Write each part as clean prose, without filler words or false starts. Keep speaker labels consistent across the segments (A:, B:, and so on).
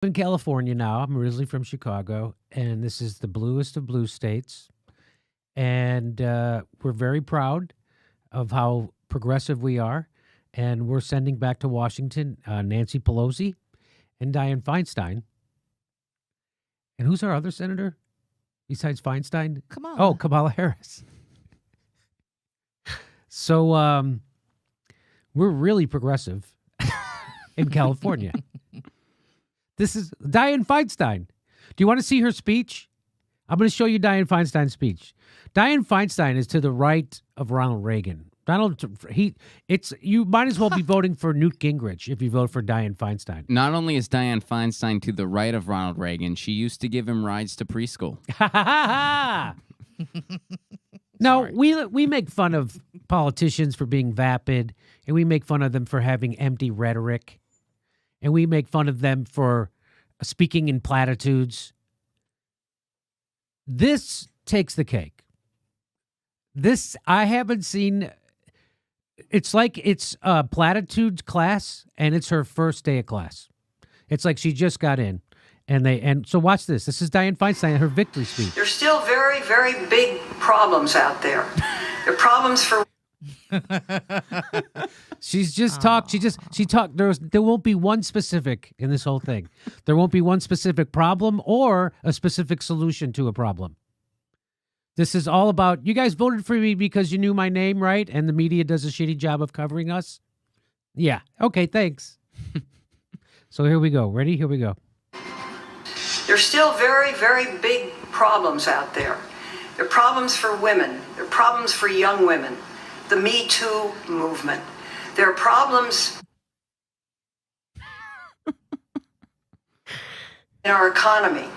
A: In California now. I'm originally from Chicago, and this is the bluest of blue states. And we're very proud of how progressive we are. And we're sending back to Washington Nancy Pelosi and Dianne Feinstein. And who's our other senator besides Feinstein?
B: Kamala.
A: Oh, Kamala Harris. So we're really progressive in California. This is Dianne Feinstein. Do you want to see her speech? I'm going to show you Dianne Feinstein's speech. Dianne Feinstein is to the right of Ronald Reagan. You might as well be voting for Newt Gingrich if you vote for Dianne Feinstein.
C: Not only is Dianne Feinstein to the right of Ronald Reagan, she used to give him rides to preschool.
A: No, we make fun of politicians for being vapid, and we make fun of them for having empty rhetoric. And we make fun of them for speaking in platitudes. This takes the cake. This, I haven't seen, it's like it's a platitudes class, and it's her first day of class. It's like she just got in. And so watch this. This is Dianne Feinstein, her victory speech.
D: There's still very, very big problems out there. There are problems for...
A: She's just talked. She talked. There won't be one specific in this whole thing. There won't be one specific problem or a specific solution to a problem. This is all about, you guys voted for me because you knew my name, right? And the media does a shitty job of covering us. Yeah. Okay, thanks. So here we go. Ready? Here we go.
D: There's still very, very big problems out there. There are problems for women. There are problems for young women. The Me Too movement. There are problems in our economy.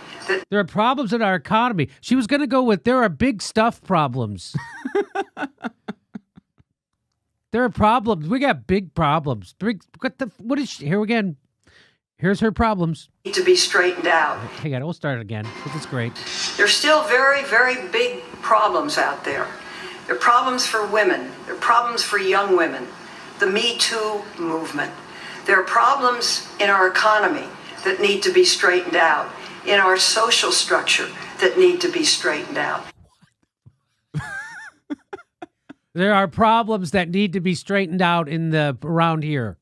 A: There are problems in our economy. She was going to go with, there are big stuff problems. There are problems. We got big problems. What is she? Here again. Here's her problems.
D: Need to be straightened out.
A: Hang on, we'll start again. This is great.
D: There's still very, very big problems out there. There are problems for women. There are problems for young women. The Me Too movement. There are problems in our economy that need to be straightened out. In our social structure that need to be straightened out.
A: There are problems that need to be straightened out around here.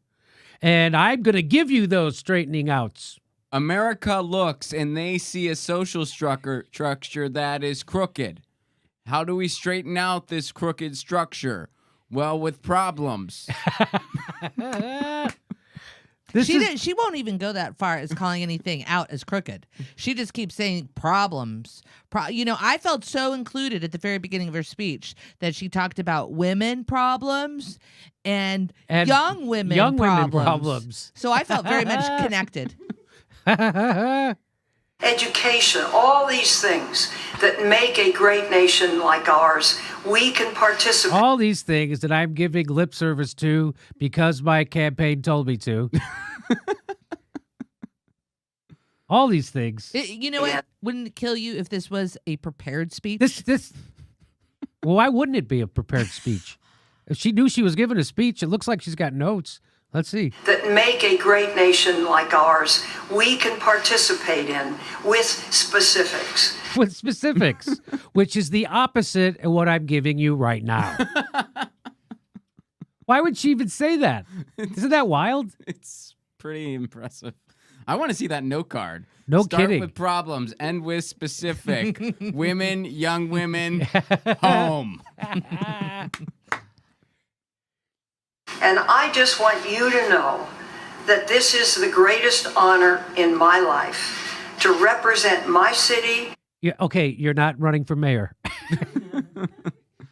A: And I'm going to give you those straightening outs.
C: America looks and they see a social structure that is crooked. How do we straighten out this crooked structure? Well, with problems.
B: She won't even go that far as calling anything out as crooked. She just keeps saying problems. I felt so included at the very beginning of her speech that she talked about women problems and young women problems. So I felt very much connected.
D: Education, all these things that make a great nation like ours, we can participate.
A: All these things that I'm giving lip service to because my campaign told me to. All these things.
B: You know what? Wouldn't it kill you if this was a prepared speech?
A: Well, why wouldn't it be a prepared speech? If she knew she was giving a speech, it looks like she's got notes. Let's see.
D: That make a great nation like ours, we can participate in with specifics.
A: With specifics, which is the opposite of what I'm giving you right now. Why would she even say that? Isn't that wild?
C: It's pretty impressive. I want to see that note card.
A: No
C: Start
A: kidding.
C: with problems, end with specific. Women, young women, home.
D: And I just want you to know that this is the greatest honor in my life to represent my city.
A: Yeah, okay, you're not running for mayor.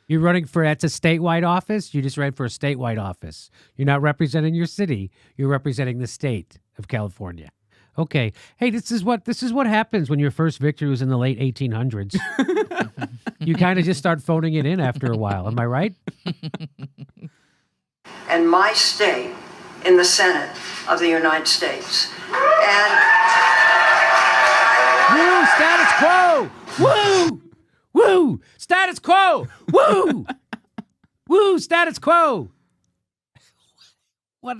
A: You're running that's a statewide office. You just ran for a statewide office. You're not representing your city. You're representing the state of California. Okay. Hey, this is what happens when your first victory was in the late 1800s. You kind of just start phoning it in after a while. Am I right?
D: And my state in the Senate of the United States. And
A: woo, status quo! Woo! Woo! Status quo! Woo! Woo! Status quo! What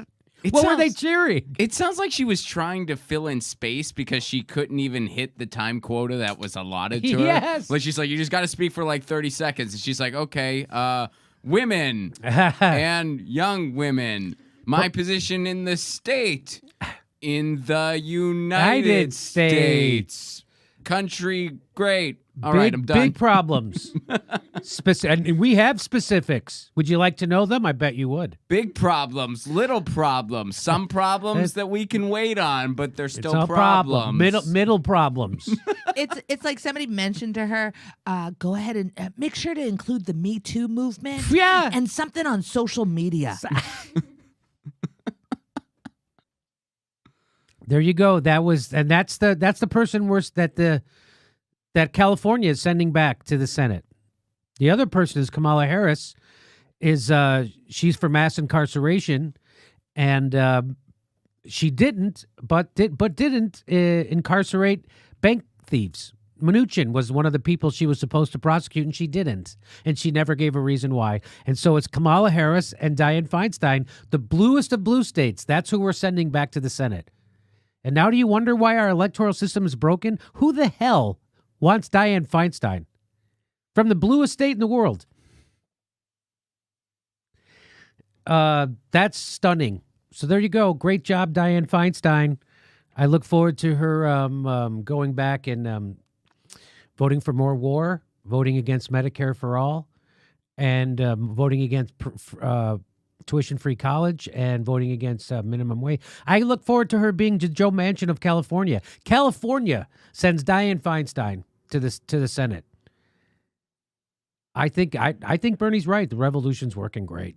A: What were they cheering?
C: It sounds like she was trying to fill in space because she couldn't even hit the time quota that was allotted to her.
A: Yes.
C: Like she's like, you just got to speak for like 30 seconds. And she's like, okay, women and young women. My position in the state, in the United States. Country, great. All right, I'm done.
A: Big problems. And we have specifics. Would you like to know them? I bet you would.
C: Big problems, little problems, some problems that we can wait on, but they're still
A: It's a problem. Middle problems.
B: It's like somebody mentioned to her, go ahead and make sure to include the Me Too movement.
A: Yeah.
B: And something on social media.
A: There you go. That's the person that California is sending back to the Senate. The other person is Kamala Harris. She's for mass incarceration, and she didn't incarcerate bank thieves. Mnuchin was one of the people she was supposed to prosecute, and she didn't. And she never gave a reason why. And so it's Kamala Harris and Dianne Feinstein, the bluest of blue states. That's who we're sending back to the Senate. And now do you wonder why our electoral system is broken? Who the hell wants Dianne Feinstein? From the bluest state in the world. That's stunning. So there you go. Great job, Dianne Feinstein. I look forward to her going back and voting for more war, voting against Medicare for all, and voting against tuition-free college, and voting against minimum wage. I look forward to her being Joe Manchin of California. California sends Dianne Feinstein to the Senate. I think Bernie's right. The revolution's working great.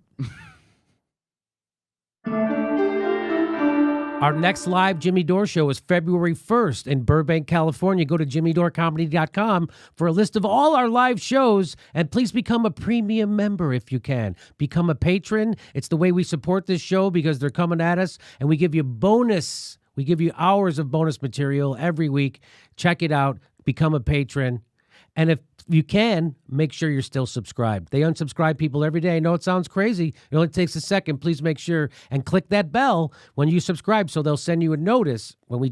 A: Our next live Jimmy Dore show is February 1st in Burbank, California. Go to jimmydorecomedy.com for a list of all our live shows, and please become a premium member if you can. Become a patron. It's the way we support this show because they're coming at us, and we give you bonus. We give you hours of bonus material every week. Check it out. Become a patron. And if you can, make sure you're still subscribed. They unsubscribe people every day. I know it sounds crazy. It only takes a second. Please make sure and click that bell when you subscribe so they'll send you a notice when we